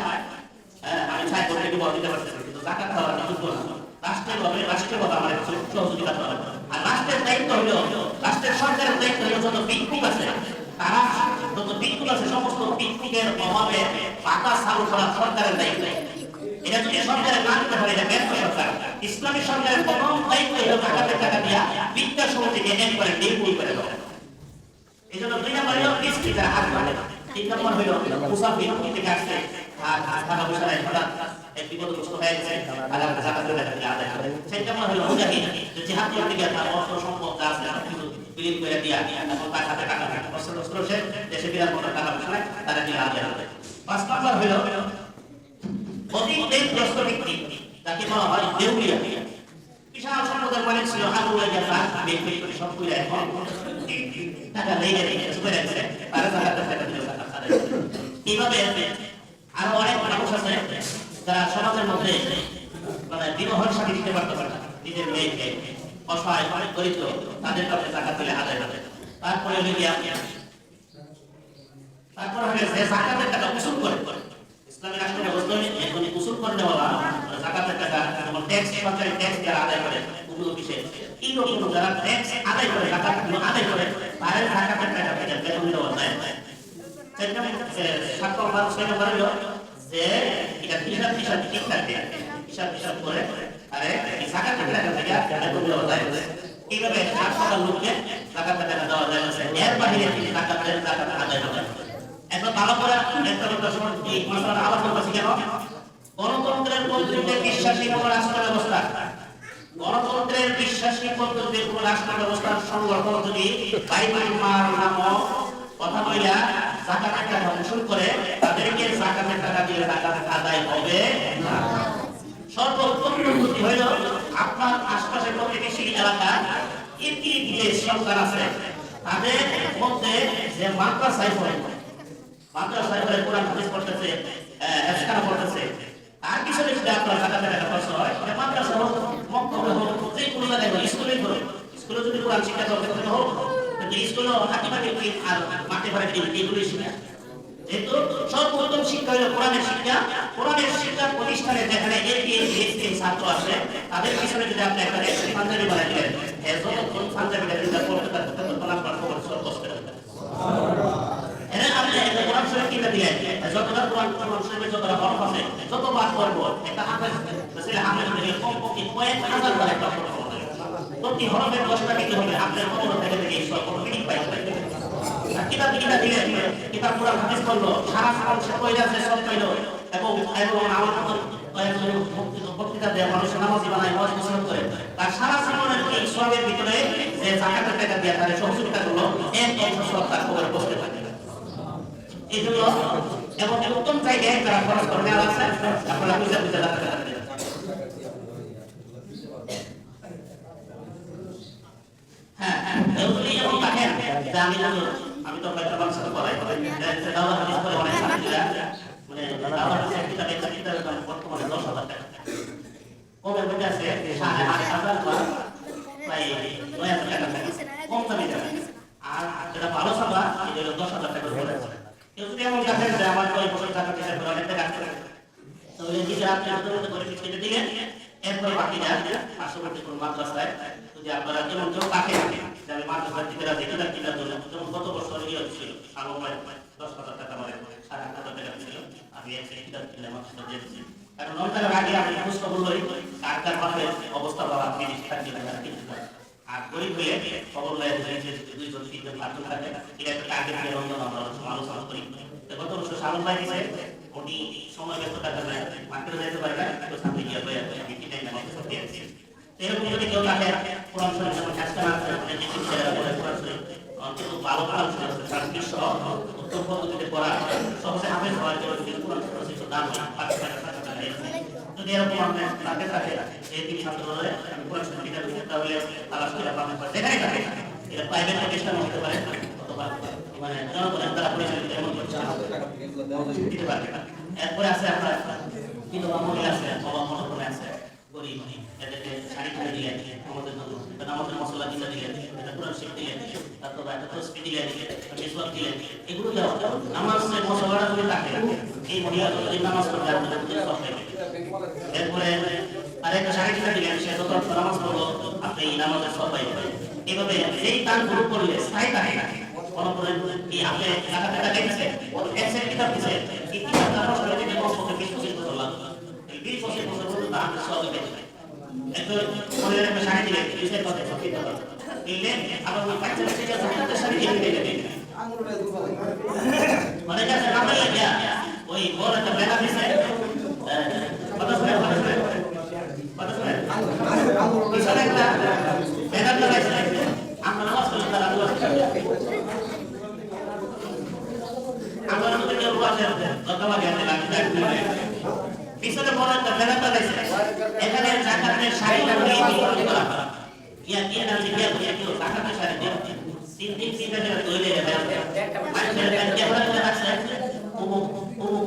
আমি সাইড করে একটু বল দিতে পারছি কিন্তু টাকা খাওয়া আমি বুঝবো না রাষ্ট্রের কথা আমার সহযোগিতা করা আর রাষ্ট্রের দায়িত্ব হলো রাষ্ট্রের সরকারের দায়িত্ব হলো যত ভিক্ষুক আছে তারা যত ভিক্ষুক আছে সমস্ত ভিক্ষুকের অভাবে পাতা চালু করা সরকারের দায়িত্ব। এটা যদি সরকারের না করতে পারে এটা ব্যর্থ সরকার। ইসলামী সরকারের প্রথম দায়িত্ব হলো টাকা দিয়া ভিক্ষা সমিতিকে এক করে নির্মূল করে দেওয়া। এই জন্য 2 নম্বর হলো কৃষি যারা হাত বাড়ে, 3 নম্বর হলো মুসাফির থেকে আসছে আর টাকা পয়সা নাই হঠাৎ এক বিপদগ্রস্ত হয়ে গেছে আর জাকাত দেওয়া থেকে আদায় করে। 4 নম্বর হলো মুজাহিদ যে জিহাদ করতে গিয়ে তার অস্ত্র সম্পদ যা আছে কিছু বিলীন করে দিয়া এখন তার হাতে টাকা নাই, অস্ত্র সে দেশে বিরাট মতো টাকা পয়সা নাই তারা দিয়ে আদায় করে। 5 নম্বর হলো অধিক দেশগ্রস্ত ব্যক্তি তাকে বলা হয় দেউলিয়া। বিশাল সম্পদের মালিক ছিল আবুল জাফর ব্যক্তি করে সব কইরা এখন টাকা লেগে চলে গেছে তারা জাকাতের টাকা দিল জাকাত আদায় করে। এইভাবে আরো অনেক মানুষ আছে যারা সমাজের মধ্যে মানে বিবাহের সাথে দিতে পারতে পারে না, নিজের মেয়েকে অসহায় অনেক দরিদ্র তাদের কাছে জাকাত দিলে আদায় করে। তারপরে হলো যে জাকাতের টাকা উসুল করে ইসলামী রাষ্ট্র ব্যবস্থা এখন উসুল করে দেওয়া জাকাতের টাকা যেমন ট্যাক্স সরকারি ট্যাক্স যারা আদায় করে ওগুলো কিসের এই রকম যারা ট্যাক্স আদায় করে জাকাতগুলো আদায় করে তাদের জাকাতের টাকা থেকে বেতন দেওয়া যায়। 7 নম্বর 6 নম্বর হলো যে এটা হিসাব ঠিক থাকে, হিসাব করে আরে এই জাকাতের টাকা থেকে বেতন দেওয়া যায়। এইভাবে 7 টাকা লোককে জাকাতের টাকা দেওয়া যায়। এর বাইরে থেকে জাকাত আদায় হয়। এখন ভালো করে একটা সময় এই মশলাটা আবার বলতেছি কেন, গণতন্ত্রের পদ্ধতিতে বিশ্বাসী কোন রাষ্ট্র ব্যবস্থা, গণতন্ত্রের বিশ্বাসী পদ্ধতিতে কোন রাষ্ট্র ব্যবস্থার সংগঠন যদি বাইতুল মাল নামক কথা বইলা জাকাতের টাকা উসুল করে তাদেরকে জাকাতের টাকা দিয়ে জাকাত আদায় হবে না। সর্বোত্তম পদ্ধতি হইল আপনার আশপাশের প্রতিবেশী এলাকা একটি যে সরকার আছে তাদের মধ্যে যে মাদ্রাসায় পড়ে কোরআন হাদিস পড়তেছে, ইফতার পড়তেছে, আর কিছু যদি আপনার জাকাতের টাকা খরচ হয় মাদ্রাসা হোক, মক্তবে হোক, যে কোনো জায়গায় হোক, স্কুলে যদি কোরআন শিক্ষা করতে হোক কিন্তু স্কুলে হাকিমাকে আর মাঠে ঘরে এগুলোই শিক্ষা। যেহেতু সর্বোত্তম শিক্ষা হলো কোরআনের শিক্ষা প্রতিষ্ঠানে যেখানে ছাত্র আছে তাদের পিছনে যদি আপনি একটা পাঞ্জাবি বানাই দিলেন যতক্ষণ পাঞ্জাবিটা যদি পড়তে থাকতে ততক্ষণ আপনার খবর সব কষ্ট হবে। আপনি একটা কোরআন শরীফ কিনে দিলেন, যতটা কোরআন শরীফের যতটা হরফ আছে যতবার পড়বো একটা হাফেজ ছেলে হাফেজ থেকে কমপক্ষে কয়েক হাজার বার একটা পড়া হবে। প্রতি হরফের 10 টাকা দিতে হবে, আপনার কবর থেকে এই সব মিনিট পাই কিতাব দিলেন, কিতাব কোরআন হাদিস পড়লো, সারা জীবন সে কইরা সে সব পাইলো এবং আমার মতো বক্তৃতা দেয় মানুষ নামাজি বানায় ওয়াজ নসিহত করে তার সারা জীবনের এই সবের ভিতরে যে জাকাতের টাকা দিয়ে তার সহযোগিতা করলো এক সব তার খবরে বসতে থাকে। এই জন্য এবং উত্তম জায়গায় তারা খরচ করে নেওয়া আছে, আপনারা বুঝে জাকাতের টাকা দেন। হ্যাঁ এগুলি এবং দেখেন যে আমি তো একটা মানুষের সাথে করাই দাওয়া হাদিস করে অনেক ছাত্রীরা মানে দাওয়া হাদিসের কিতাবের দাম বর্তমানে 10,000 টাকা, কমে বসে আছে 8,500 বা প্রায় 9,000 টাকা কম দামে যাবে। আর যেটা ভালো ছাপা এটা হলো 10,000 টাকা করে। কেউ যদি এমন দেখেন যে আমার 10 বছর টাকা দিতে পারে অনেক টাকা আসতে তাহলে নিজে আপনি আন্দোলন করে কেটে দিলেন, এরপরে বাকি যা পার্শ্ববর্তী কোন মাদ্রাসায় যদি আপনারা যেমন কেউ তাকে যে আমি মাদ্রাসার দিকে রাজি কিনার জন্য যেমন গত বছর ইয়ে ছিল আলোমায় 10,000 টাকা মানে 8,500 টাকা ছিল, আমি একটা কিতাব কিনে মাদ্রাসা দিয়েছি। কারণ নয়টার আগে আমি প্রশ্ন বললোই কার পাশে অবস্থা বা আপনি থাকবে না কিন্তু আর গরিব হলে খবর লয়ে যে 2-3 জন 5 জন থাকে, এটা একটা টার্গেট দিয়ে রমজান আমরা আলোচনা করি। গত বছর সালন ভাই দিছে, উনি সময় ব্যস্ত থাকার জন্য মার্কেটে যেতে পারে না, তো সামনে গিয়ে লয়ে আসে, আমি কিনে এনে আমাকে সত্যি আসছি। এরকম যদি কেউ থাকে কোরআন শরীফ যেমন কাজটা না করে আপনি যেটি ছেলেরা বলে কোরআন শরীফ কিন্তু ভালো কোরআন শরীফ আছে, তার বিশ্ব উত্তম পদ্ধতিতে পড়া সবচেয়ে হাফেজ হওয়ার জন্য কিন্তু কোরআন শরীফ দাম হয় 5 টাকা 7 টাকা যদি এরকম আপনার তাকে থাকে এই তিন ছাত্র ধরে আমি কোরআন শরীফ কিতাব দিতে তাহলে আলাদা করে পাবেন যেখানে থাকে এটা প্রাইভেট প্রতিষ্ঠান হতে পারে অথবা মানে জনগণের দ্বারা পরিচালিত এমন প্রতিষ্ঠান দিতে পারবে না। এরপরে আছে আপনার কিন্তু মহিলা আছে বাবা মনে আছে গরিব এদেরকে শাড়ি কিনে দিলেন আমাদের জন্য, আমাদের মশলা কিনে দিলেন, এটা কোরআন শরীফ দিলেন, তারপর একটা তসবিহ দিলেন, মিসওয়াক দিলেন, এগুলো দেওয়া নামাজের মশলাটা যদি থাকে এই মহিলা যদি নামাজ পড়তে আপনাদের সব পাইবে। এরপরে আরেকটা শাড়ি কিনে দিলেন, সে যত নামাজ পড়লো আপনি এই নামাজের সব পাইবেন। এইভাবে এই দান গ্রুপ করলে স্থায়ী থাকে না মনে করেন কি আপনি টাকা টাকা দেখছে এক সেট কিতাব দিচ্ছে এই কিতাব তার সঙ্গে যদি কমপক্ষে 20-25 বছর লাগবে, এই 20-25 বছর পর্যন্ত আপনি সব দেখবেন। একটু মনে একটা শাড়ি দিলেন বিষয়ের কথা সব কিতাব দিলেন আবার ওই বাচ্চা বাচ্চাকে জাকাতের শাড়ি দিয়ে দিলেন মানে কাছে নামে লাগিয়া ওই বড় একটা ব্যানার দিছে কথা শুনে পিছনে একটা ব্যানার লাগাইছে আমরা নামাজ পড়ি তারা আমরা মধ্যে কেউ আছে কথা লাগে পিছনে বড় একটা ব্যানার লাগাইছে এখানে জাকাতের শাড়িটা দিয়ে বিক্রি করা হয় ইয়া কি নাম লিখিয়া বসে কেউ জাকাতের শাড়ি দিয়ে তিন টাকা তৈরি হয়ে যাবে মানুষের ক্যামেরা করে রাখছে অমুক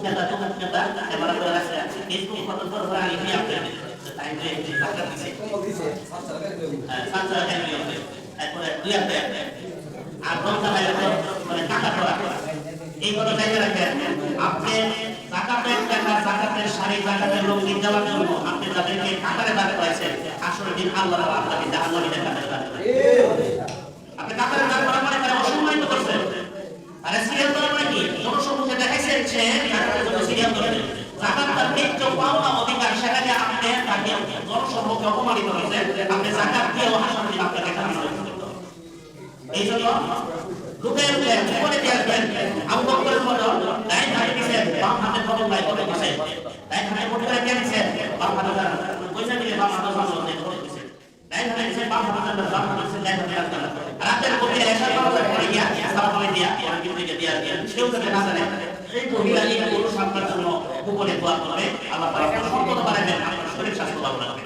নেতা তমুক নেতা ক্যামেরা করে রাখছে ফেসবুক কত বড় বড় লিখে আপনি তাই তো এই জাকাত দিছে সাতটা টাকা হবে এরপরে 2 আর রমজান আইলে তো মানে টাকা করা এই কথা জায়গা রাখেন আপনি জাকাতের টাকা জাকাতের শাড়ি জাকাতের লোক দেওয়ার জন্য আপনি যাদেরকে টাকারে দান করেছেন আসলে দিন আল্লাহ আপনাকে জাহান্নামে টাকারে দান করে আপনি টাকারে দান করা মানে তারা অসম্মানিত করছেন আরে সিরিয়াল করা মানে কি জনসমুখে দেখাইছেন যে টাকার জন্য সিরিয়াল করে জাকাত তার ন্যায্য পাওনা অধিকার সেখানে আপনি তাকে জনসমুখে অপমানিত করেছেন আপনি জাকাত দিয়েও আসলে দিন আপনাকে টাকা এই জন্য লোকের জীবনে দিয়ে আসবেন আবু বকরের মতো ডাইন হাতে দিছে বাম হাতে খবর নাই করে দিছে ডাইন হাতে কোটি করে কে দিছে বাম হাতে পয়সা দিলে বাম হাতে ভালো নেই করে দিছে ডাইন হাতে দিছে বাম হাতে বাম হাতে দিছে ডাইন হাতে রাখতে রাতের কোটি এসা পাওয়া করে গিয়া সারা করে দিয়া আর কিছু দিয়া সেও তো না জানে এই মহিলা এই পুরুষ আপনার জন্য গোপনে দোয়া করবে আল্লাহ পাক সম্পদ বাড়াবেন আপনার শরীর স্বাস্থ্য ভালো রাখবে।